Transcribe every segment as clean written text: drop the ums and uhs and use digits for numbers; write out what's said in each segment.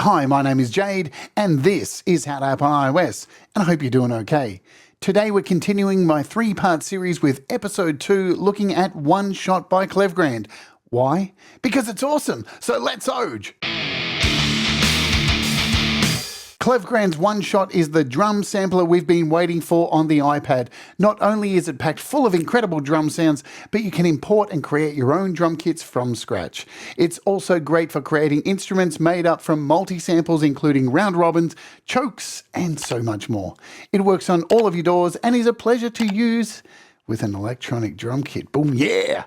Hi, my name is Jade, and this is How to App on iOS, and I hope you're doing okay. Today we're continuing my three-part series with episode 2 looking at OneShot by Klevgrand. Why? Because it's awesome, so let's OJ! Klevgrand's OneShot is the drum sampler we've been waiting for on the iPad. Not only is it packed full of incredible drum sounds, but you can import and create your own drum kits from scratch. It's also great for creating instruments made up from multi-samples including round robins, chokes, and so much more. It works on all of your DAWs and is a pleasure to use with an electronic drum kit. Boom, yeah!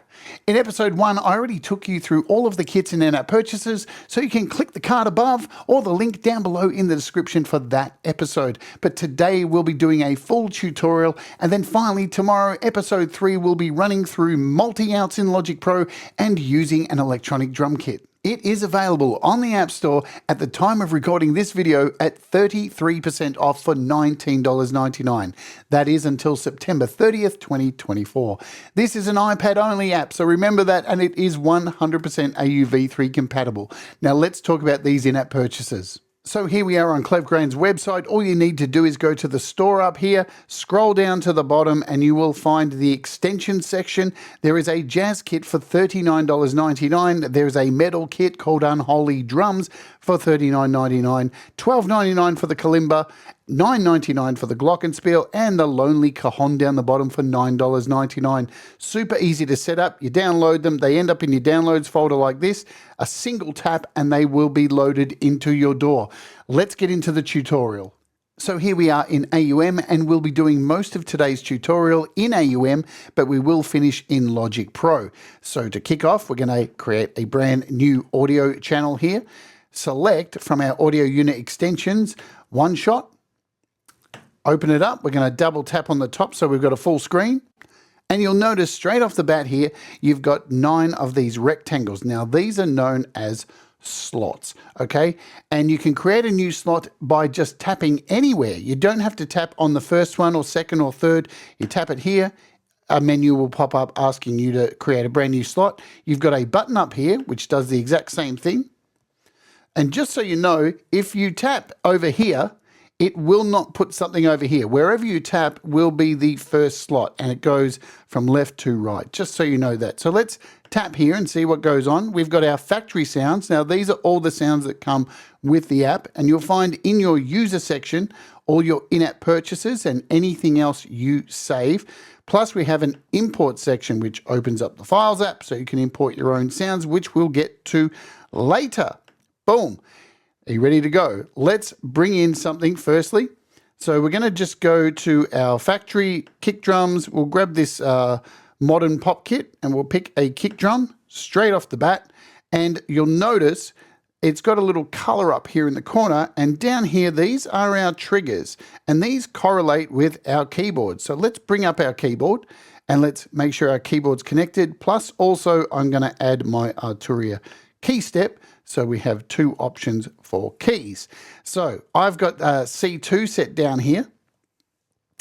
In episode 1, I already took you through all of the kits and in-app purchases, so you can click the card above or the link down below in the description for that episode. But today we'll be doing a full tutorial, and then finally tomorrow, episode 3, will be running through multi-outs in Logic Pro and using an electronic drum kit. It is available on the App Store at the time of recording this video at 33% off for $19.99. That is until September 30th, 2024. This is an iPad-only app, so remember that, and it is 100% AUv3 compatible. Now let's talk about these in-app purchases. So here we are on Klevgrand's website. All you need to do is go to the store up here, scroll down to the bottom, and you will find the extension section. There is a jazz kit for $39.99. There is a metal kit called Unholy Drums for $39.99, $12.99 for the kalimba, $9.99 for the glockenspiel, and the lonely cajon down the bottom for $9.99. Super easy to set up. You download them. They end up in your downloads folder like this. A single tap and they will be loaded into your DAW. Let's get into the tutorial. So here we are in AUM, and we'll be doing most of today's tutorial in AUM, but we will finish in Logic Pro. So to kick off, we're going to create a brand new audio channel here. Select from our audio unit extensions, OneShot. Open it up. We're going to double tap on the top so we've got a full screen. And you'll notice straight off the bat here, you've got 9 of these rectangles. Now, these are known as slots, okay? And you can create a new slot by just tapping anywhere. You don't have to tap on the first one or second or third. You tap it here. A menu will pop up asking you to create a brand new slot. You've got a button up here, which does the exact same thing. And just so you know, if you tap over here, it will not put something over here. Wherever you tap will be the first slot, and it goes from left to right, just so you know that. So let's tap here and see what goes on. We've got our factory sounds. Now, these are all the sounds that come with the app, and you'll find in your user section all your in-app purchases and anything else you save. Plus, we have an import section, which opens up the Files app, so you can import your own sounds, which we'll get to later. Boom. Are you ready to go? Let's bring in something firstly. So we're going to just go to our factory kick drums. We'll grab this modern pop kit and we'll pick a kick drum straight off the bat. And you'll notice it's got a little color up here in the corner, and down here, these are our triggers, and these correlate with our keyboard. So let's bring up our keyboard and let's make sure our keyboard's connected. Plus also I'm going to add my Arturia key step. So we have 2 options for keys. So I've got C2 set down here.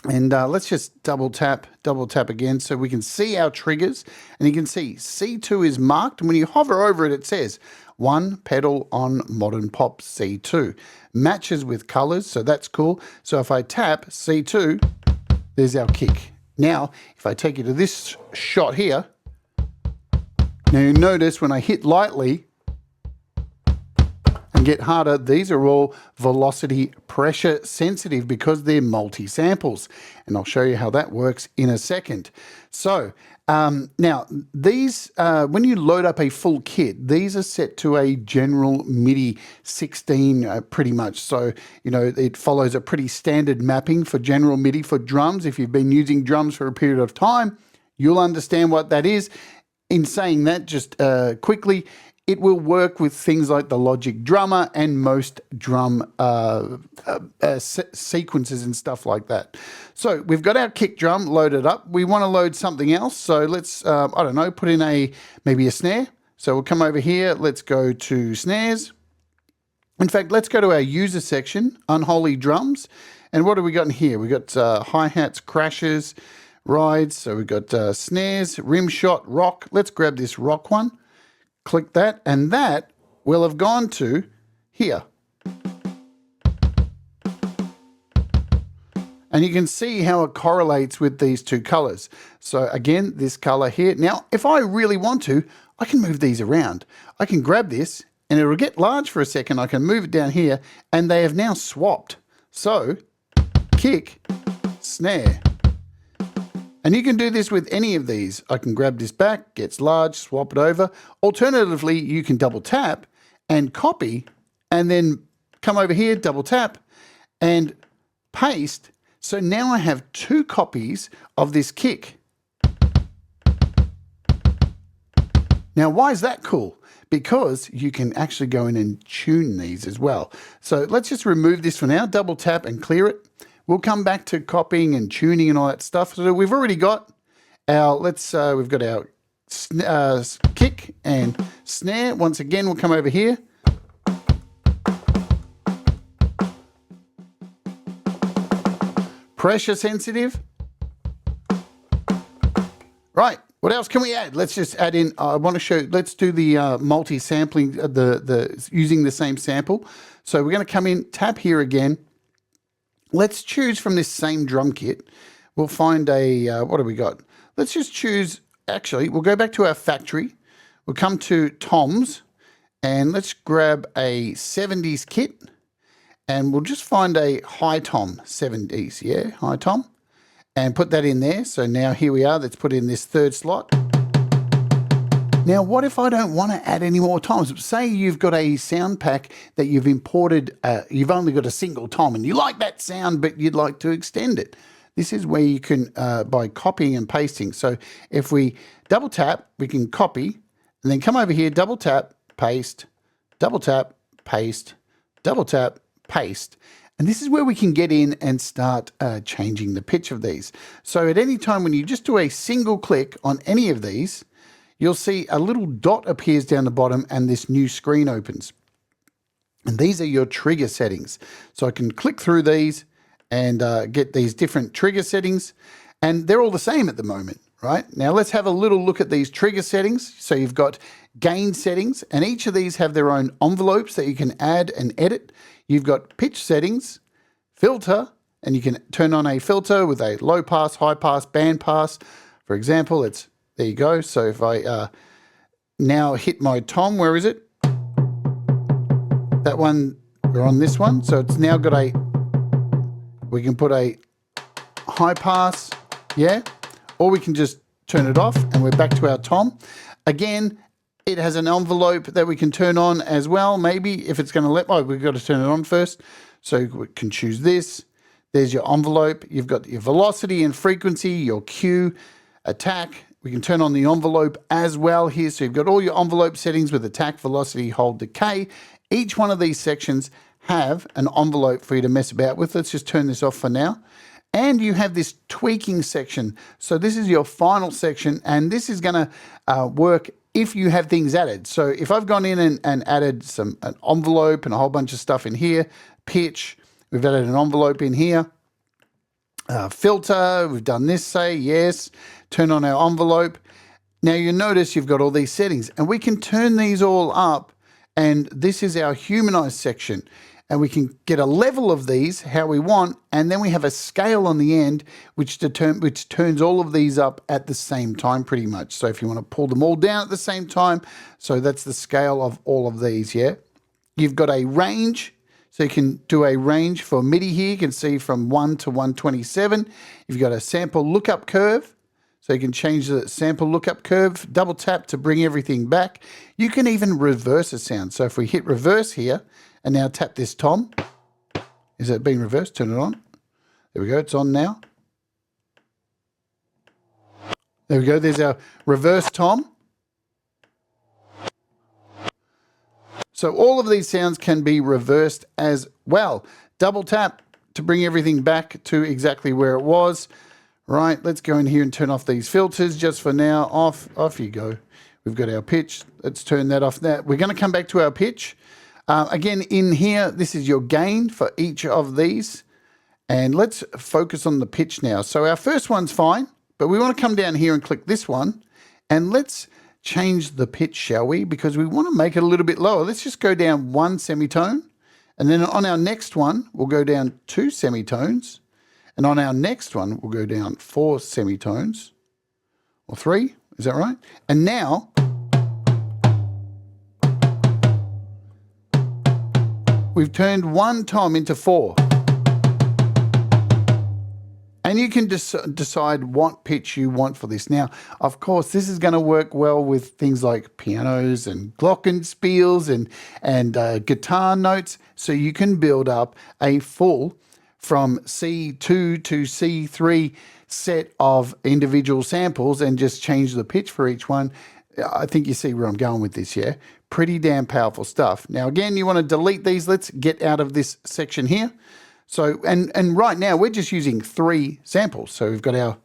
And let's just double tap again so we can see our triggers. And you can see C2 is marked. And when you hover over it, it says 1 pedal on Modern Pop C2. Matches with colors, so that's cool. So if I tap C2, there's our kick. Now, if I take you to this shot here, now you notice when I hit lightly, get harder, these are all velocity pressure sensitive because they're multi-samples, and I'll show you how that works in a second. So now these when you load up a full kit, these are set to a general MIDI 16 pretty much. So you know it follows a pretty standard mapping for general MIDI for drums. If you've been using drums for a period of time, you'll understand what that is. In saying that, just quickly, it will work with things like the Logic Drummer and most drum sequences and stuff like that. So we've got our kick drum loaded up. We want to load something else. So let's, I don't know, put in maybe a snare. So we'll come over here. Let's go to snares. In fact, let's go to our user section, Unholy Drums. And what have we got in here? We've got hi-hats, crashes, rides. So we've got snares, rim shot, rock. Let's grab this rock one. Click that, and that will have gone to here. And you can see how it correlates with these two colors. So again, this color here. Now, if I really want to, I can move these around. I can grab this and it'll get large for a second. I can move it down here and they have now swapped. So kick, snare. And you can do this with any of these. I can grab this back, gets large, swap it over. Alternatively, you can double tap and copy and then come over here, double tap and paste. So now I have two copies of this kick. Now, why is that cool? Because you can actually go in and tune these as well. So let's just remove this for now, double tap and clear it. We'll come back to copying and tuning and all that stuff. So we've already got our, we've got our kick and snare. Once again, we'll come over here. Pressure sensitive. Right, what else can we add? Let's just add in, I want to show, let's do the multi-sampling, using the same sample. So we're going to come in, tap here again. Let's choose from this same drum kit. We'll find a, what do we got? Let's just choose, actually, we'll go back to our factory. We'll come to toms and let's grab a 70s kit. And we'll just find a high tom, 70s, yeah, high tom, and put that in there. So now here we are, let's put in this third slot. Now, what if I don't want to add any more toms? Say you've got a sound pack that you've imported, you've only got a single tom and you like that sound, but you'd like to extend it. This is where you can, by copying and pasting. So if we double tap, we can copy and then come over here, double tap, paste, double tap, paste, double tap, paste. And this is where we can get in and start changing the pitch of these. So at any time when you just do a single click on any of these, you'll see a little dot appears down the bottom and this new screen opens. And these are your trigger settings. So I can click through these and get these different trigger settings. And they're all the same at the moment, right? Now let's have a little look at these trigger settings. So you've got gain settings, and each of these have their own envelopes that you can add and edit. You've got pitch settings, filter, and you can turn on a filter with a low pass, high pass, band pass. For example, there you go. So if I now hit my tom, where is it? That one, we're on this one. So it's now got we can put a high pass, yeah, or we can just turn it off and we're back to our tom. Again, it has an envelope that we can turn on as well. Maybe if it's going to we've got to turn it on first. So we can choose this. There's your envelope. You've got your velocity and frequency, your cue, attack. We can turn on the envelope as well here. So you've got all your envelope settings with attack, velocity, hold, decay. Each one of these sections have an envelope for you to mess about with. Let's just turn this off for now. And you have this tweaking section. So this is your final section, and this is going to work if you have things added. So if I've gone in and added an envelope and a whole bunch of stuff in here, pitch, we've added an envelope in here, filter, we've done this, say, yes, turn on our envelope. Now you notice you've got all these settings, and we can turn these all up, and this is our humanized section. And we can get a level of these how we want, and then we have a scale on the end which turns all of these up at the same time pretty much. So if you want to pull them all down at the same time, so that's the scale of all of these, yeah? You've got a range, so you can do a range for MIDI here. You can see from 1 to 127. You've got a sample lookup curve, so you can change the sample lookup curve, double tap to bring everything back. You can even reverse a sound. So if we hit reverse here, and now tap this tom. Is it being reversed? Turn it on. There we go. It's on now. There we go. There's our reverse tom. So all of these sounds can be reversed as well. Double tap to bring everything back to exactly where it was. Right. Let's go in here and turn off these filters just for now. Off you go. We've got our pitch. Let's turn that off. Now we're going to come back to our pitch. Again, in here, this is your gain for each of these. And let's focus on the pitch now. So our first one's fine, but we want to come down here and click this one. And let's change the pitch, shall we? Because we want to make it a little bit lower. Let's just go down 1 semitone. And then on our next one, we'll go down 2 semitones. And on our next one, we'll go down 4 semitones, or 3, is that right? And now, we've turned 1 tom into 4. And you can decide what pitch you want for this. Now, of course, this is going to work well with things like pianos and glockenspiels and guitar notes. So you can build up a full from C2 to C3 set of individual samples and just change the pitch for each one. I think you see where I'm going with this, yeah? Pretty damn powerful stuff. Now, again, you want to delete these. Let's get out of this section here. So, and right now we're just using 3 samples. So we've got our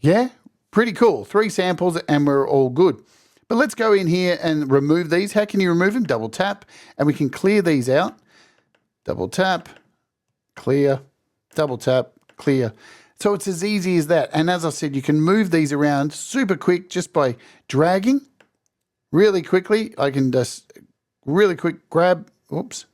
yeah, pretty cool. 3 samples and we're all good. But let's go in here and remove these. How can you remove them? Double tap and we can clear these out. Double tap, clear, double tap, clear. So it's as easy as that. And as I said, you can move these around super quick just by dragging. Really quickly, I can just really quick grab, oops,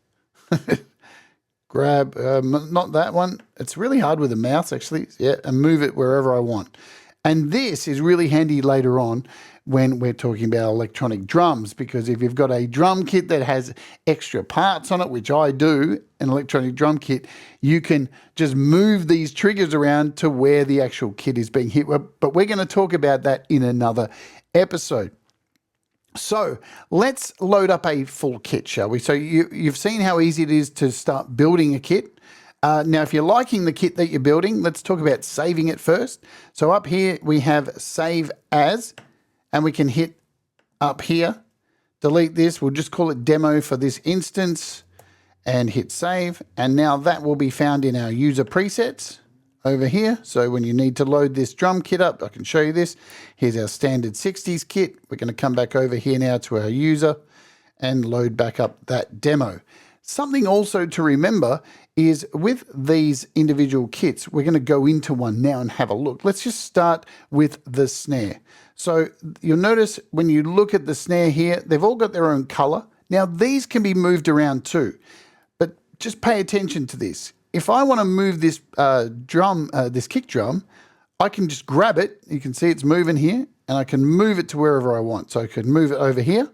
grab, not that one. It's really hard with the mouse actually, yeah, and move it wherever I want. And this is really handy later on when we're talking about electronic drums, because if you've got a drum kit that has extra parts on it, which I do, an electronic drum kit, you can just move these triggers around to where the actual kit is being hit. But we're going to talk about that in another episode. So let's load up a full kit, shall we? So you've seen how easy it is to start building a kit. Now, if you're liking the kit that you're building, let's talk about saving it first. So up here, we have save as, and we can hit up here, delete this. We'll just call it demo for this instance and hit save. And now that will be found in our user presets over here. So when you need to load this drum kit up, I can show you this. Here's our standard 60s kit. We're going to come back over here now to our user and load back up that demo. Something also to remember is with these individual kits, we're going to go into one now and have a look. Let's just start with the snare. So you'll notice when you look at the snare here, they've all got their own color. Now these can be moved around too, but just pay attention to this. If I want to move this this kick drum, I can just grab it. You can see it's moving here, and I can move it to wherever I want. So I could move it over here,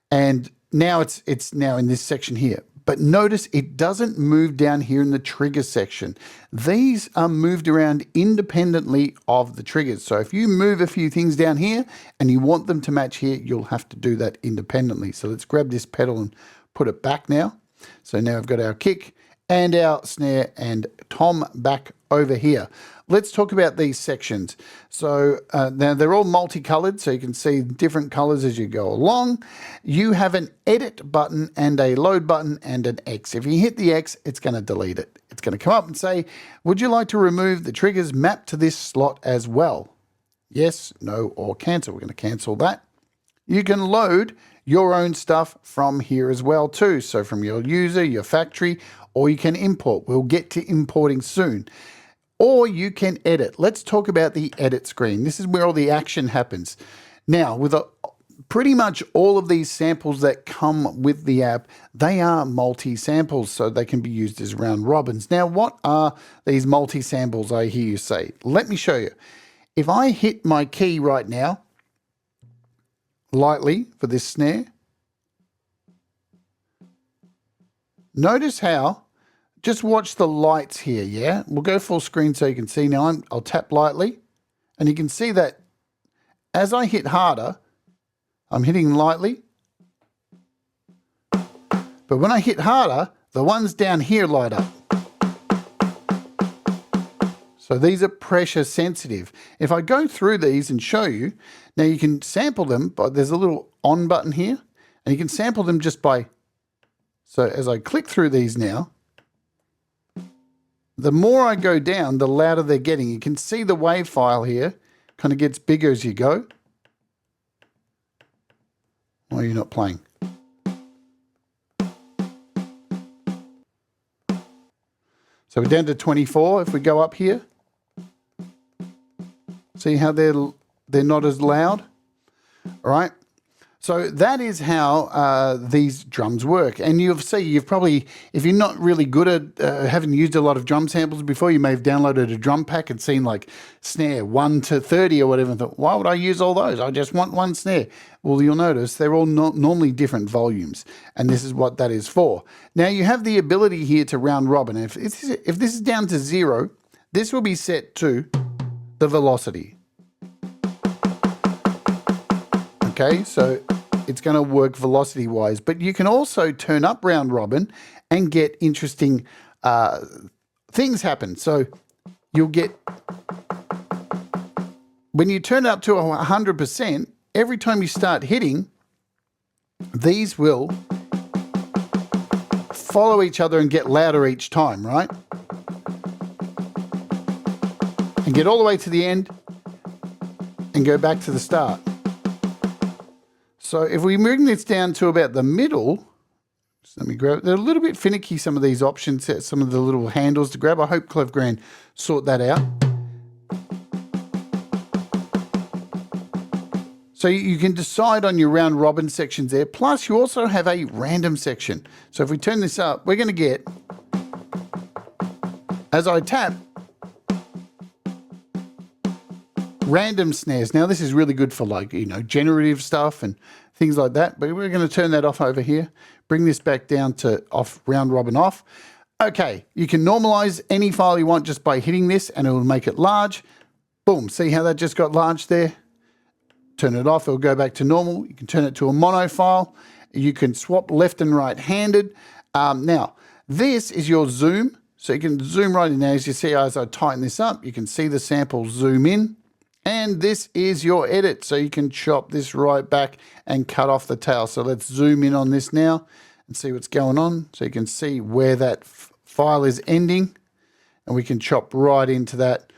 and now it's now in this section here. But notice it doesn't move down here in the trigger section. These are moved around independently of the triggers. So if you move a few things down here and you want them to match here, you'll have to do that independently. So let's grab this pedal and put it back now. So now I've got our kick and our snare and tom back over here. Let's talk about these sections. So now they're all multicolored, so you can see different colors as you go along. You have an edit button and a load button and an X. If you hit the X, it's going to delete it. It's going to come up and say, would you like to remove the triggers mapped to this slot as well? Yes, no, or cancel. We're going to cancel that. You can load your own stuff from here as well too. So from your user, your factory, or you can import. We'll get to importing soon. Or you can edit. Let's talk about the edit screen. This is where all the action happens. Now, with pretty much all of these samples that come with the app, they are multi-samples, so they can be used as round robins. Now, what are these multi-samples, I hear you say? Let me show you. If I hit my key right now, lightly for this snare, notice how, just watch the lights here, yeah? We'll go full screen so you can see now. I'll tap lightly, and you can see that as I hit harder, I'm hitting lightly. But when I hit harder, the ones down here light up. So these are pressure sensitive. If I go through these and show you, now you can sample them, but there's a little on button here, and you can sample them just by, so as I click through these now, the more I go down, the louder they're getting. You can see the wave file here kind of gets bigger as you go. Why are you not playing? So we're down to 24. If we go up here, see how they're not as loud? All right. So that is how these drums work. And you'll see, you've probably, if you're not really good at, haven't used a lot of drum samples before, you may have downloaded a drum pack and seen like snare 1 to 30 or whatever and thought, why would I use all those? I just want one snare. Well, you'll notice they're all normally different volumes, and this is what that is for. Now you have the ability here to round robin. If this is down to 0, this will be set to the velocity. Okay, so it's going to work velocity wise, but you can also turn up round robin and get interesting things happen. So you'll get, when you turn it up to 100%, every time you start hitting, these will follow each other and get louder each time, right? And get all the way to the end and go back to the start. So if we bring this down to about the middle, just let me grab it. They're a little bit finicky, some of these options, some of the little handles to grab. I hope Klevgrand sort that out. So you can decide on your round robin sections there. Plus you also have a random section. So if we turn this up, we're going to get, as I tap, random snares. Now this is really good for, like, you know, generative stuff and things like that, but we're going to turn that off over here. Bring this back down to off, round robin off. Okay, you can normalize any file you want just by hitting this and it will make it large. Boom, see how that just got large there? Turn it off, it'll go back to normal. You can turn it to a mono file. You can swap left and right handed. Now, this is your zoom. So you can zoom right in now. As you see, as I tighten this up, you can see the sample zoom in. And this is your edit. So you can chop this right back and cut off the tail. So let's zoom in on this now and see what's going on. So you can see where that file is ending. And we can chop right into that.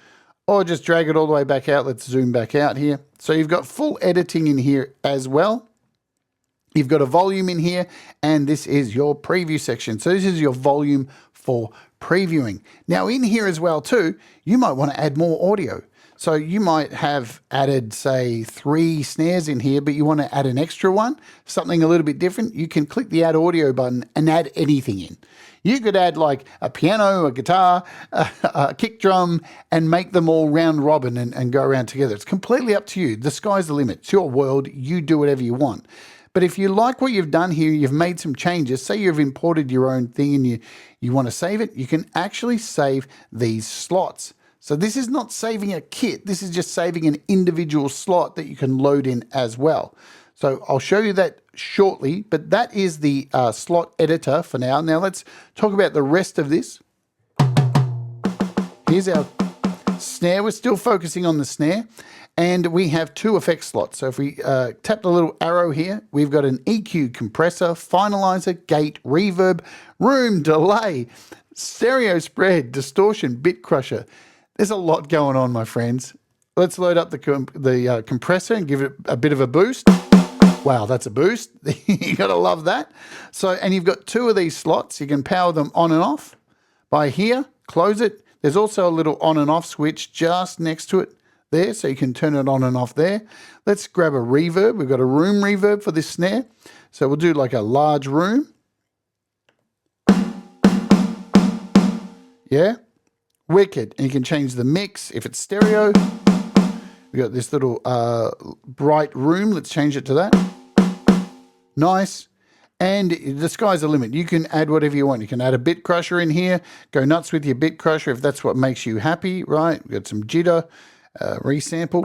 Or just drag it all the way back out. Let's zoom back out here. So you've got full editing in here as well. You've got a volume in here, and this is your preview section. So this is your volume for previewing. Now in here as well too, you might want to add more audio. So you might have added, say, 3 snares in here, but you want to add an extra one, something a little bit different. You can click the add audio button and add anything in. You could add like a piano, a guitar, a kick drum, and make them all round robin and go around together. It's completely up to you. The sky's the limit. It's your world. You do whatever you want. But if you like what you've done here, you've made some changes, say you've imported your own thing and you want to save it, you can actually save these slots. So this is not saving a kit. This is just saving an individual slot that you can load in as well. So I'll show you that shortly, but that is the slot editor for now. Now let's talk about the rest of this. Here's our snare. We're still focusing on the snare, and we have 2 effect slots. So if we tap the little arrow here, we've got an EQ, compressor, finalizer, gate, reverb, room, delay, stereo spread, distortion, bit crusher. There's a lot going on, my friends. Let's load up the compressor and give it a bit of a boost. Wow, that's a boost. You gotta love that. So, and you've got 2 of these slots. You can power them on and off by here, close it. There's also a little on and off switch just next to it there, so you can turn it on and off there. Let's grab a reverb. We've got a room reverb for this snare. So we'll do like a large room. Yeah. Wicked. And you can change the mix if it's stereo. We got this little bright room. Let's change it to that. Nice. And the sky's the limit. You can add whatever you want. You can add a bit crusher in here. Go nuts with your bit crusher if that's what makes you happy, right? We've got some jitter, resample.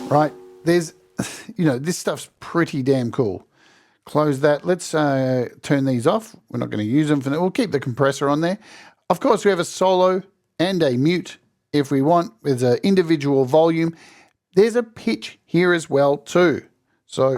Right. There's, you know, this stuff's pretty damn cool. Close that. Let's turn these off. We're not going to use them for that. We'll keep the compressor on there. Of course, we have a solo and a mute if we want. There's an individual volume. There's a pitch here as well too. So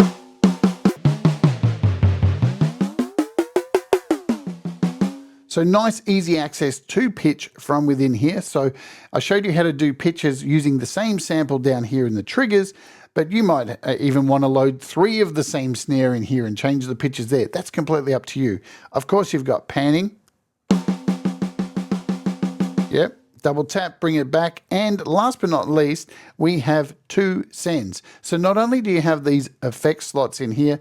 nice, easy access to pitch from within here. So I showed you how to do pitches using the same sample down here in the triggers, but you might even want to load 3 of the same snare in here and change the pitches there. That's completely up to you. Of course, you've got panning. Yep, double tap, bring it back, and last but not least, we have 2 sends. So not only do you have these effect slots in here,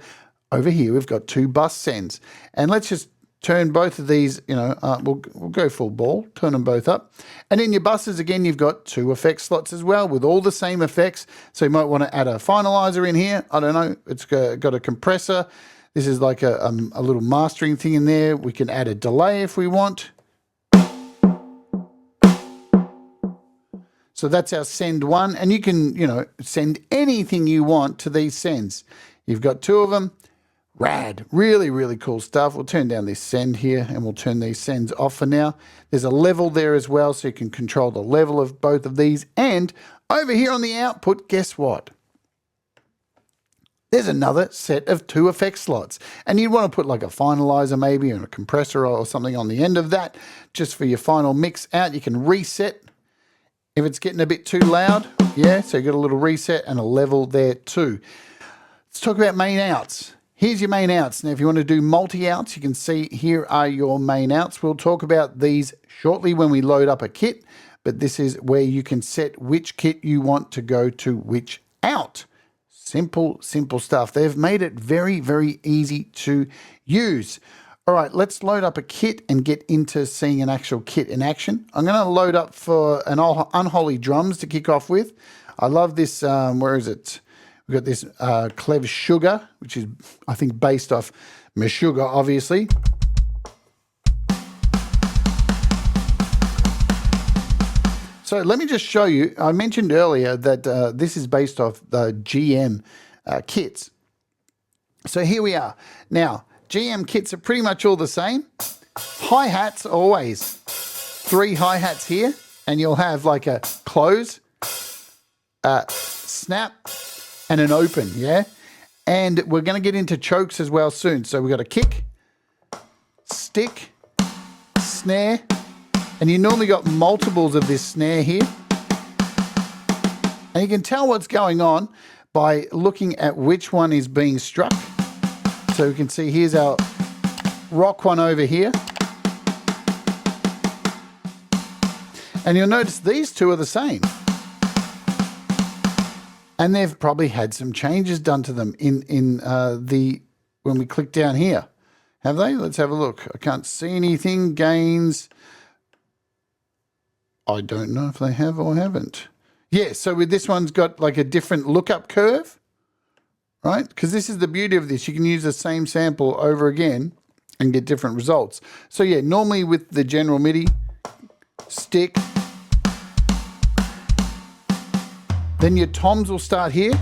over here we've got 2 bus sends. And let's just turn both of these, we'll go full ball, turn them both up. And in your buses, again, you've got 2 effect slots as well with all the same effects. So you might want to add a finalizer in here. I don't know, it's got a compressor. This is like a little mastering thing in there. We can add a delay if we want. So that's our send 1. And you can, send anything you want to these sends. You've got 2 of them. Rad, really, really cool stuff. We'll turn down this send here and we'll turn these sends off for now. There's a level there as well, so you can control the level of both of these. And over here on the output, guess what? There's another set of 2 effect slots. And you'd want to put like a finalizer maybe or a compressor or something on the end of that just for your final mix out. You can reset if it's getting a bit too loud. Yeah, so you've got a little reset and a level there too. Let's talk about main outs. Here's your main outs. Now, if you want to do multi-outs, you can see here are your main outs. We'll talk about these shortly when we load up a kit, but this is where you can set which kit you want to go to which out. Simple, simple stuff. They've made it very, very easy to use. All right, let's load up a kit and get into seeing an actual kit in action. I'm going to load up for an Unholy Drums to kick off with. I love this, where is it? We've got this Klev Sugar, which is, I think, based off Meshuggah, obviously. So let me just show you. I mentioned earlier that this is based off the GM kits. So here we are. Now, GM kits are pretty much all the same. Hi-hats, always 3 hi-hats here, and you'll have like a close, snap, and an open, yeah? And we're going to get into chokes as well soon. So we've got a kick, stick, snare, and you normally got multiples of this snare here. And you can tell what's going on by looking at which one is being struck. So we can see here's our rock one over here. And you'll notice these 2 are the same. And they've probably had some changes done to them when we click down here. Have they? Let's have a look. I can't see anything. Gains. I don't know if they have or haven't. Yeah, so with this one's got like a different lookup curve, right? Because this is the beauty of this. You can use the same sample over again and get different results. So yeah, normally with the general MIDI, stick, then your toms will start here.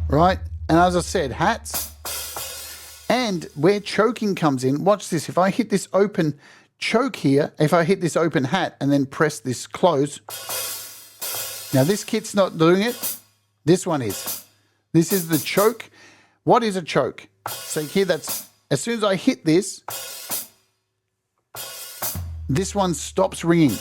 Right? And as I said, hats. And where choking comes in, watch this. If I hit this open choke here, if I hit this open hat and then press this close. Now this kit's not doing it. This one is. This is the choke. What is a choke? So here that's, as soon as I hit this, this one stops ringing.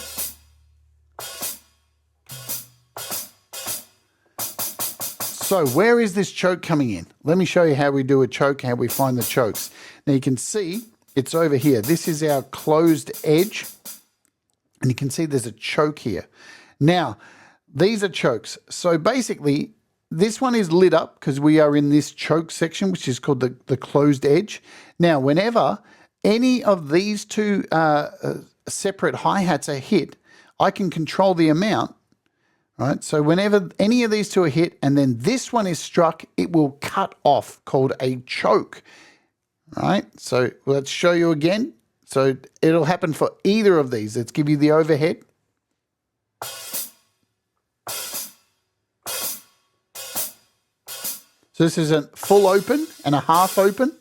So where is this choke coming in? Let me show you how we do a choke, how we find the chokes. Now you can see it's over here. This is our closed edge. And you can see there's a choke here. Now, these are chokes. So basically, this one is lit up because we are in this choke section, which is called the closed edge. Now, whenever any of these 2 separate hi-hats are hit, I can control the amount, right? So whenever any of these 2 are hit and then this one is struck, it will cut off, called a choke, right? So let's show you again. So it'll happen for either of these. Let's give you the overhead. So this is a full open and a half open.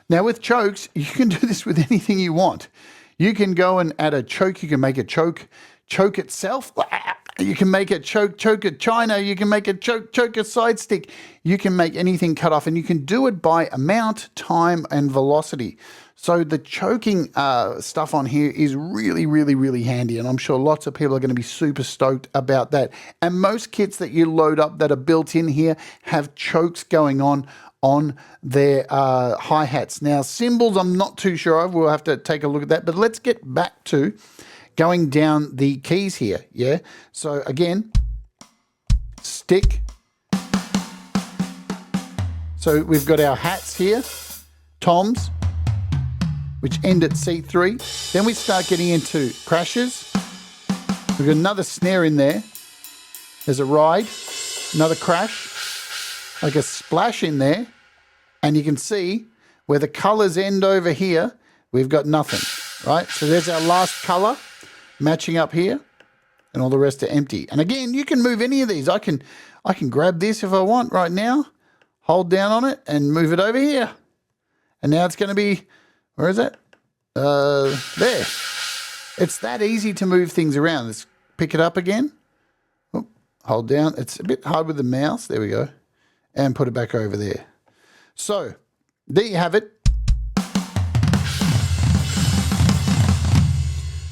Now with chokes, you can do this with anything you want. You can go and add a choke. You can make a choke itself. You can make a choke a China. You can make a choke a side stick. You can make anything cut off, and you can do it by amount, time, and velocity. So the choking stuff on here is really, really, really handy, and I'm sure lots of people are going to be super stoked about that. And most kits that you load up that are built in here have chokes going on on their hi-hats. Now, cymbals, I'm not too sure of. We'll have to take a look at that. But let's get back to going down the keys here, yeah? So, again, stick. So we've got our hats here, toms, which end at C3. Then we start getting into crashes. We've got another snare in there. There's a ride, another crash, like a splash in there. And you can see where the colors end over here, we've got nothing, right? So there's our last color matching up here, and all the rest are empty. And again, you can move any of these. I can grab this if I want right now, hold down on it and move it over here. And now it's going to be, where is it? There. It's that easy to move things around. Let's pick it up again. Oh, hold down. It's a bit hard with the mouse. There we go. And put it back over there. So, there you have it.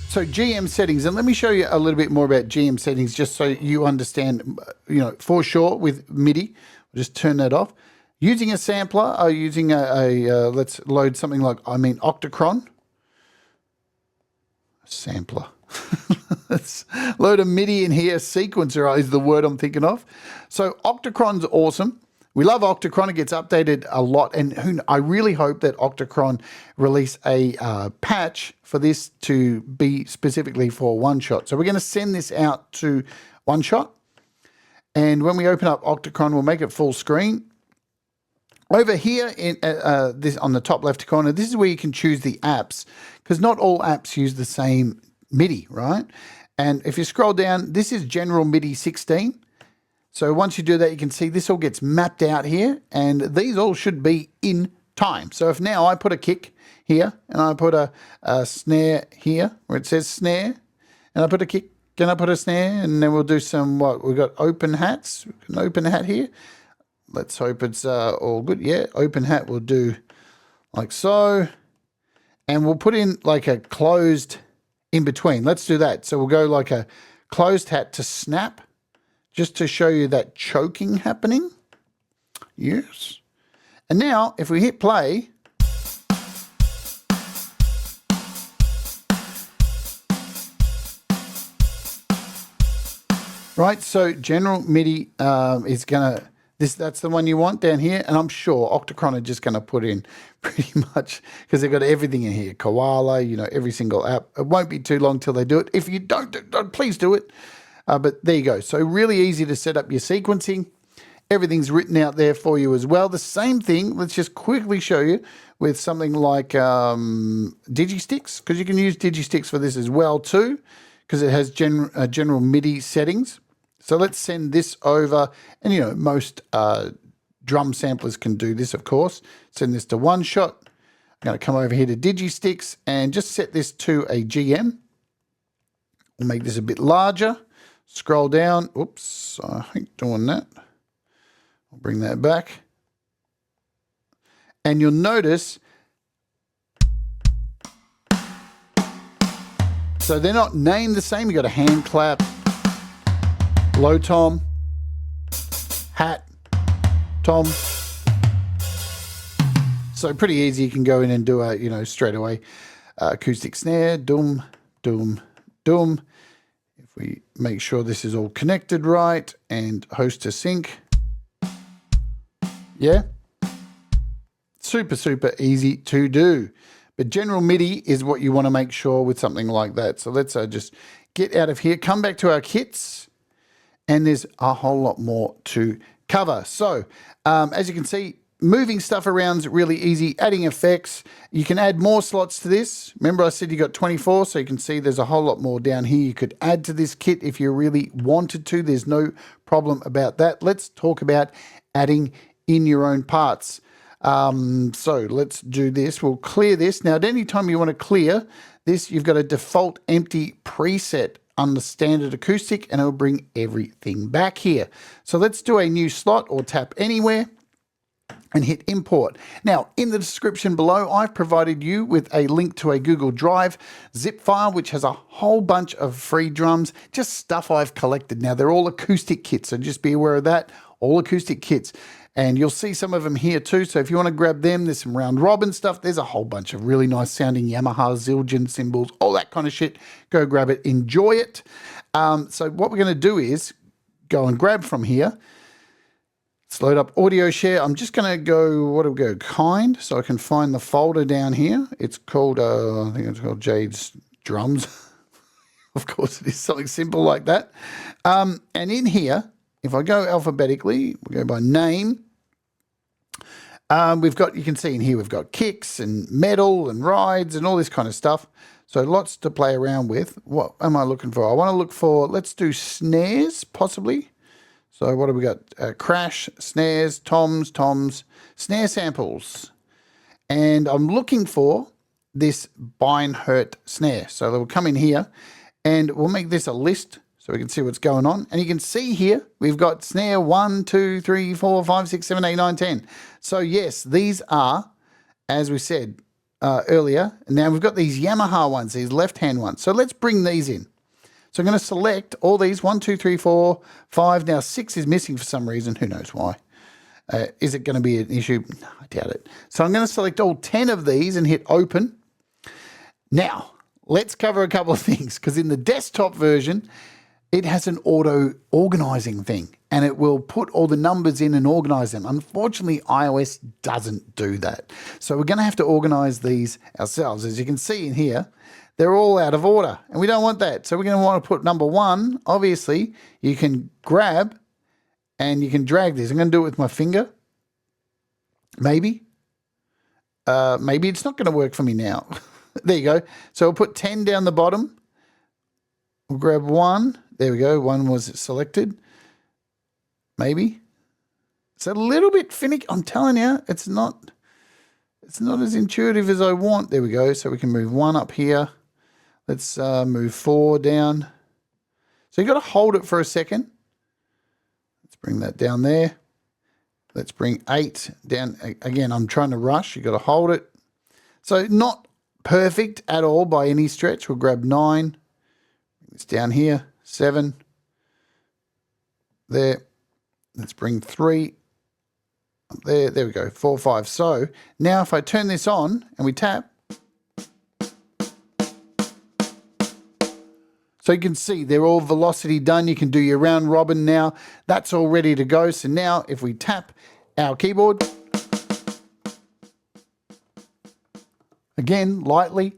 So GM settings, and let me show you a little bit more about GM settings just so you understand, you know, for sure with MIDI. We'll just turn that off. Using a sampler, or using let's load something like, Octocron. Sampler. Let's load a MIDI in here. Sequencer is the word I'm thinking of. So Octocron's awesome. We love Octocron. It gets updated a lot. And I really hope that Octocron release a patch for this to be specifically for OneShot. So we're going to send this out to OneShot. And when we open up Octocron, we'll make it full screen. Over here in this on the top left corner, this is where you can choose the apps, because not all apps use the same MIDI, right? And if you scroll down, this is General MIDI 16. So once you do that, you can see this all gets mapped out here, and these all should be in time. So if now I put a kick here, and I put a snare here, where it says snare, and I put a kick, and I put a snare, and then we'll do some, we've got open hats, an open hat here. Let's hope it's all good. Yeah, open hat we'll do like so. And we'll put in like a closed in between. Let's do that. So we'll go like a closed hat to snap, just to show you that choking happening. Yes. And now if we hit play, right, so General MIDI is going to, that's the one you want down here, and I'm sure Octocron are just going to put in pretty much, because they've got everything in here, Koala, you know, every single app. It won't be too long till they do it. If you don't please do it. But there you go. So really easy to set up your sequencing. Everything's written out there for you as well. The same thing, let's just quickly show you with something like Digisticks, because you can use Digisticks for this as well too, because it has general MIDI settings. So let's send this over, and you know, most drum samplers can do this, of course. Send this to OneShot. I'm going to come over here to Digisticks and just set this to a GM. We'll make this a bit larger. Scroll down. Oops, I hate doing that. I'll bring that back. And you'll notice, so they're not named the same. You've got a hand clap, low tom, hat, tom. So pretty easy. You can go in and do a, you know, straight away acoustic snare, doom, doom, doom. If we make sure this is all connected right and host to sync. Yeah. Super, super easy to do. But general MIDI is what you want to make sure with something like that. So let's just get out of here, come back to our kits, and there's a whole lot more to cover. So as you can see, moving stuff around is really easy. Adding effects, you can add more slots to this. Remember I said you got 24, so you can see there's a whole lot more down here you could add to this kit if you really wanted to. There's no problem about that. Let's talk about adding in your own parts. So let's do this. We'll clear this. Now, at any time you want to clear this, you've got a default empty preset on the standard acoustic, and it'll bring everything back here. So let's do a new slot or tap anywhere and hit import. Now, in the description below, I've provided you with a link to a Google Drive zip file, which has a whole bunch of free drums, just stuff I've collected. Now, they're all acoustic kits, so just be aware of that, all acoustic kits. And you'll see some of them here too. So if you want to grab them, there's some round robin stuff. There's a whole bunch of really nice sounding Yamaha Zildjian cymbals, all that kind of shit. Go grab it, enjoy it. So what we're going to do is go and grab from here. Let's load up audio share. I'm just going to go, what do we go? Kind, so I can find the folder down here. It's called, I think it's called Jade's Drums. Of course, it is something simple like that. And in here, if I go alphabetically, we go by name. We've got, you can see in here, we've got kicks and metal and rides and all this kind of stuff. So lots to play around with. What am I looking for? I want to look for, let's do snares, possibly. So what have we got? Crash, snares, toms, snare samples. And I'm looking for this Beinhurt snare. So we'll come in here and we'll make this a list so we can see what's going on. And you can see here, we've got snare 1, 2, 3, 4, 5, 6, 7, 8, 9, 10. So yes, these are, as we said earlier, now we've got these Yamaha ones, these left-hand ones. So let's bring these in. So I'm going to select all these, 1, 2, 3, 4, 5. Now 6 is missing for some reason. Who knows why? Is it going to be an issue? No, I doubt it. So I'm going to select all 10 of these and hit open. Now, let's cover a couple of things, because in the desktop version, it has an auto organizing thing and it will put all the numbers in and organize them. Unfortunately, iOS doesn't do that. So we're going to have to organize these ourselves. As you can see in here, they're all out of order and we don't want that. So we're going to want to put number 1. Obviously, you can grab and you can drag this. I'm going to do it with my finger. Maybe. Maybe it's not going to work for me now. There you go. So we'll put 10 down the bottom. We'll grab 1. There we go. 1 was selected. Maybe. It's a little bit finicky. I'm telling you, it's not as intuitive as I want. There we go. So we can move 1 up here. Let's move 4 down. So you got to hold it for a second. Let's bring that down there. Let's bring 8 down. Again, I'm trying to rush. You got to hold it. So not perfect at all by any stretch. We'll grab 9. It's down here. 7. There. Let's bring 3 up there. There we go. 4, 5. So now if I turn this on and we tap, so you can see they're all velocity done. You can do your round robin now. That's all ready to go. So now if we tap our keyboard, again, lightly.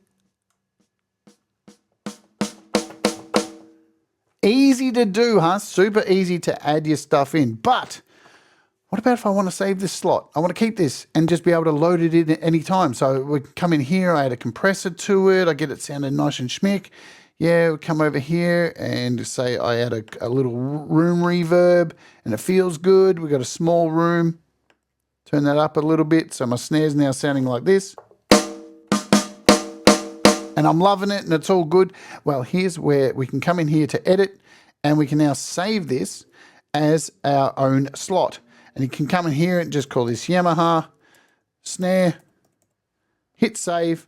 Easy to do, huh? Super easy to add your stuff in. But what about if I want to save this slot? I want to keep this and just be able to load it in at any time. So we come in here, I add a compressor to it. I get it sounding nice and schmick. Yeah, we come over here and say I add a little room reverb and it feels good. We've got a small room. Turn that up a little bit. So my snare's now sounding like this. And I'm loving it and it's all good. Well, here's where we can come in here to edit and we can now save this as our own slot. And you can come in here and just call this Yamaha snare, hit save.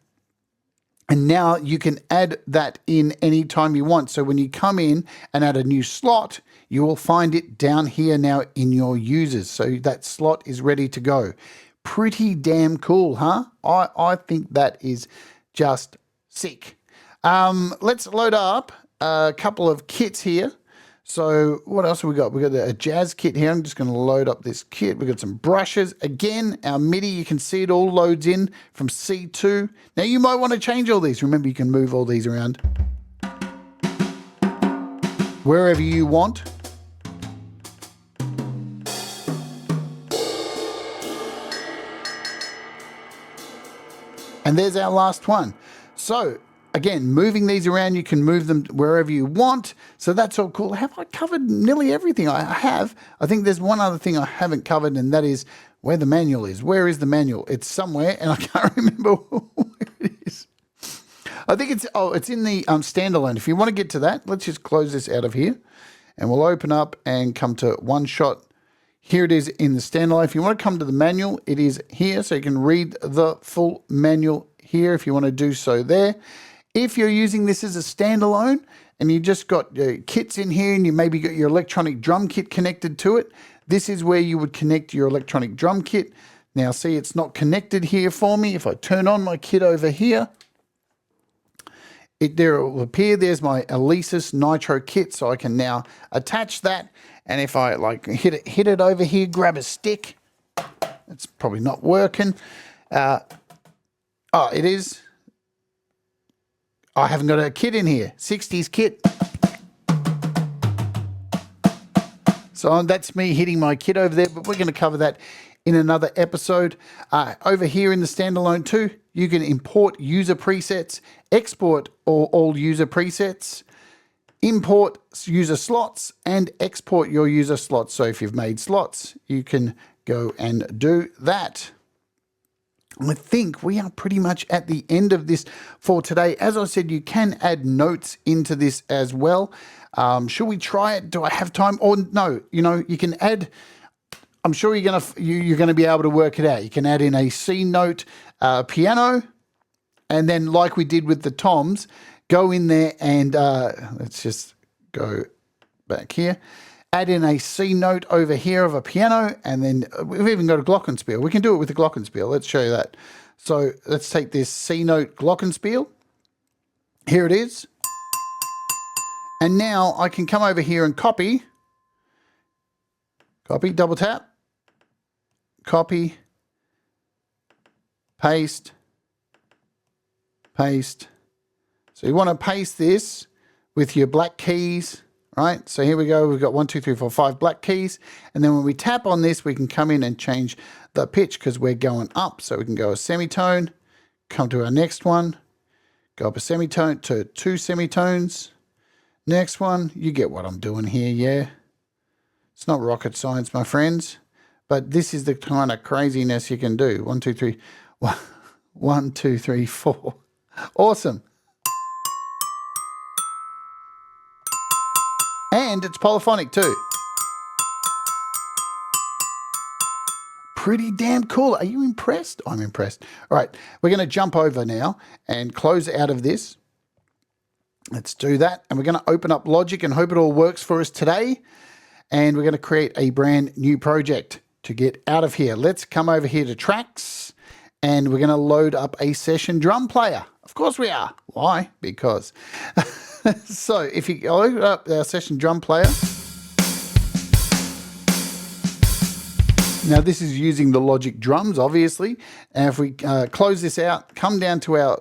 And now you can add that in anytime you want. So when you come in and add a new slot, you will find it down here now in your users. So that slot is ready to go. Pretty damn cool, huh? I think that is just sick. Let's load up a couple of kits here. So what else have we got? We've got a jazz kit here. I'm just going to load up this kit. We've got some brushes. Again, our MIDI, you can see it all loads in from C2. Now you might want to change all these. Remember, you can move all these around wherever you want. And there's our last one. So again, moving these around, you can move them wherever you want. So that's all cool. Have I covered nearly everything? I have. I think there's one other thing I haven't covered, and that is where the manual is. Where is the manual? It's somewhere, and I can't remember where it is. I think it's in the standalone. If you want to get to that, let's just close this out of here, and we'll open up and come to OneShot. Here it is in the standalone. If you want to come to the manual, it is here, so you can read the full manual here if you want to do so there. If you're using this as a standalone and you just got kits in here and you maybe got your electronic drum kit connected to it, This is where you would connect your electronic drum kit. Now see, it's not connected here for me. If I turn on my kit over here, there it will appear. There's my Alesis Nitro kit, so I can now attach that. And if I like hit it over here, grab a stick. It's probably not working. Oh, it is. I haven't got a kit in here. 60s kit. So that's me hitting my kit over there, but we're going to cover that in another episode. Over here in the standalone too, you can import user presets, export all user presets, import user slots, and export your user slots. So if you've made slots, you can go and do that. I think we are pretty much at the end of this for today. As I said, you can add notes into this as well. Should we try it? Do I have time? Or no, you know, you can add, I'm sure you're gonna be able to work it out. You can add in a C note piano, and then like we did with the toms, go in there and let's just go back here. Add in a C note over here of a piano, and then we've even got a glockenspiel. We can do it with the glockenspiel. Let's show you that. So let's take this C note glockenspiel. Here it is. And now I can come over here and copy, double tap, copy, paste, paste. So you want to paste this with your black keys, right? So here we go. We've got 1, 2, 3, 4, 5 black keys. And then when we tap on this, we can come in and change the pitch because we're going up. So we can go a semitone, come to our next one, go up a semitone to 2 semitones. Next one, you get what I'm doing here, yeah? It's not rocket science, my friends, but this is the kind of craziness you can do. 1, 2, 3, 1, 2, 3, 4. Awesome. And it's polyphonic too. Pretty damn cool. Are you impressed? I'm impressed. All right, we're going to jump over now and close out of this. Let's do that. And we're going to open up Logic and hope it all works for us today. And we're going to create a brand new project to get out of here. Let's come over here to tracks, and we're going to load up a session drum player. Of course we are. Why? Because. So if you load up our session drum player. Now this is using the Logic drums, obviously. And if we close this out, come down to our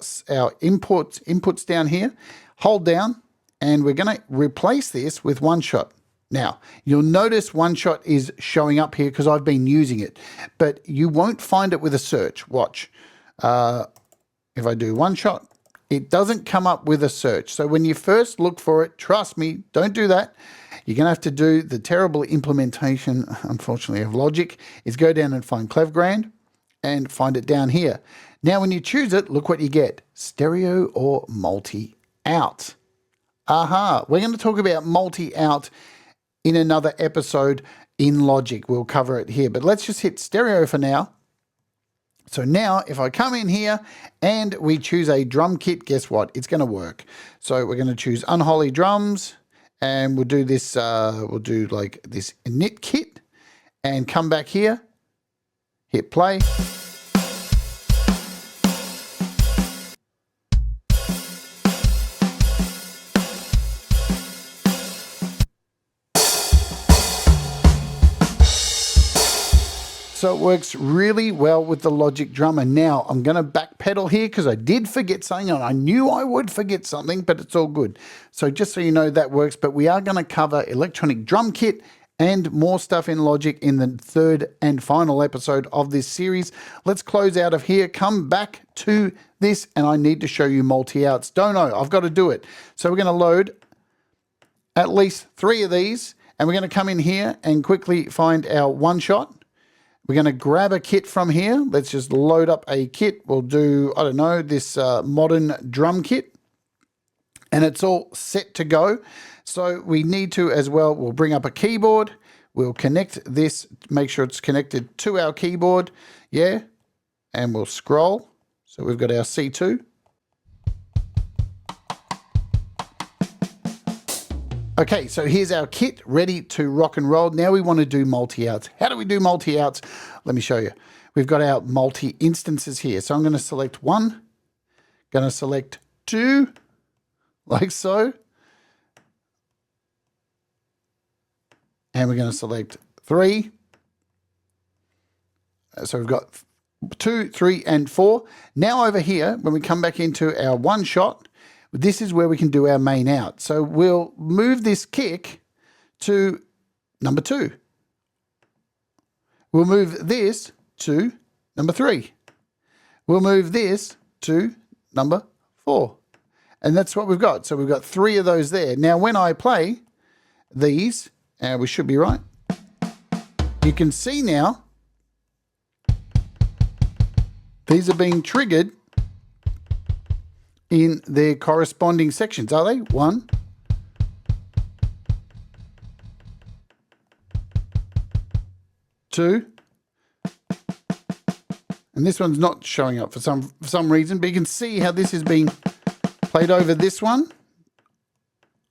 inputs down here, hold down, and we're going to replace this with OneShot. Now, you'll notice OneShot is showing up here because I've been using it, but you won't find it with a search. Watch. If I do OneShot, it doesn't come up with a search. So when you first look for it, trust me, don't do that. You're going to have to do the terrible implementation, unfortunately, of Logic, is go down and find Klevgrand and find it down here. Now, when you choose it, look what you get. Stereo or multi-out. Aha, we're going to talk about multi-out in another episode in Logic. We'll cover it here, but let's just hit stereo for now. So now if I come in here and we choose a drum kit, guess what? It's going to work. So we're going to choose Unholy Drums, and we'll do this, we'll do like this init kit, and come back here, hit play. So it works really well with the Logic drummer. Now I'm going to backpedal here because I did forget something, and I knew I would forget something, but it's all good. So just so you know, that works, but we are going to cover electronic drum kit and more stuff in Logic in the third and final episode of this series. Let's close out of here, come back to this, and I need to show you multi-outs. Don't know, I've got to do it. So we're going to load at least 3 of these, and we're going to come in here and quickly find our OneShot. We're going to grab a kit from here. Let's just load up a kit. We'll do, I don't know, this modern drum kit. And it's all set to go. So we need to as well, we'll bring up a keyboard. We'll connect this, make sure it's connected to our keyboard. Yeah. And we'll scroll. So we've got our C2. Okay, so here's our kit ready to rock and roll. Now we want to do multi-outs. How do we do multi-outs? Let me show you. We've got our multi-instances here. So I'm going to select 1, going to select 2, like so. And we're going to select 3. So we've got 2, 3, and 4. Now over here, when we come back into our OneShot, this is where we can do our main out. So we'll move this kick to number 2. We'll move this to number 3. We'll move this to number 4. And that's what we've got. So we've got 3 of those there. Now when I play these, we should be right, you can see now these are being triggered in their corresponding sections, are they? 1, 2, and this one's not showing up for some reason, but you can see how this is being played over this one.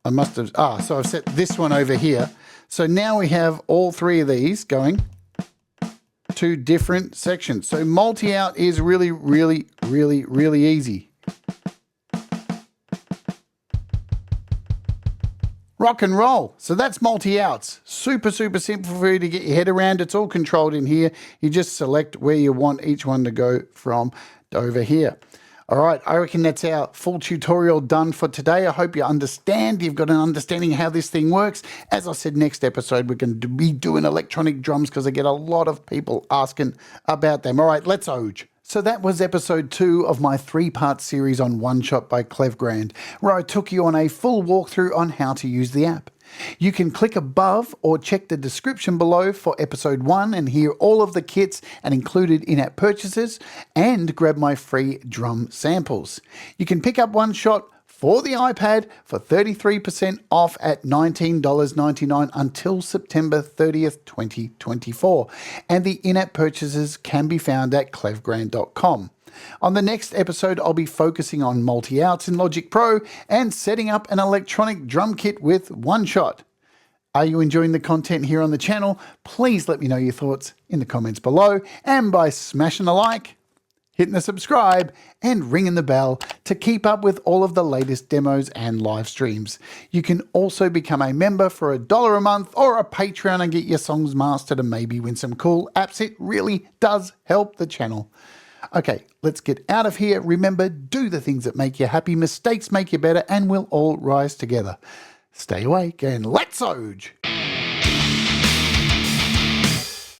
I must have, so I've set this one over here. So now we have all 3 of these going to different sections. So multi-out is really, really, really, really easy. Rock and roll. So that's multi-outs. Super, super simple for you to get your head around. It's all controlled in here. You just select where you want each one to go from over here. All right, I reckon that's our full tutorial done for today. I hope you understand. You've got an understanding of how this thing works. As I said, next episode, we're going to be doing electronic drums because I get a lot of people asking about them. All right, let's Auge. So that was episode 2 of my 3-part series on OneShot by Klevgrand, where I took you on a full walkthrough on how to use the app. You can click above or check the description below for episode 1 and hear all of the kits and included in-app purchases, and grab my free drum samples. You can pick up OneShot for the iPad for 33% off at $19.99 until September 30th, 2024. And the in-app purchases can be found at klevgrand.com. On the next episode, I'll be focusing on multi-outs in Logic Pro and setting up an electronic drum kit with OneShot. Are you enjoying the content here on the channel? Please let me know your thoughts in the comments below, and by smashing a like, hitting the subscribe, and ringing the bell to keep up with all of the latest demos and live streams. You can also become a member for $1 a month or a Patreon and get your songs mastered and maybe win some cool apps. It really does help the channel. Okay, let's get out of here. Remember, do the things that make you happy. Mistakes make you better, and we'll all rise together. Stay awake and let's Auge!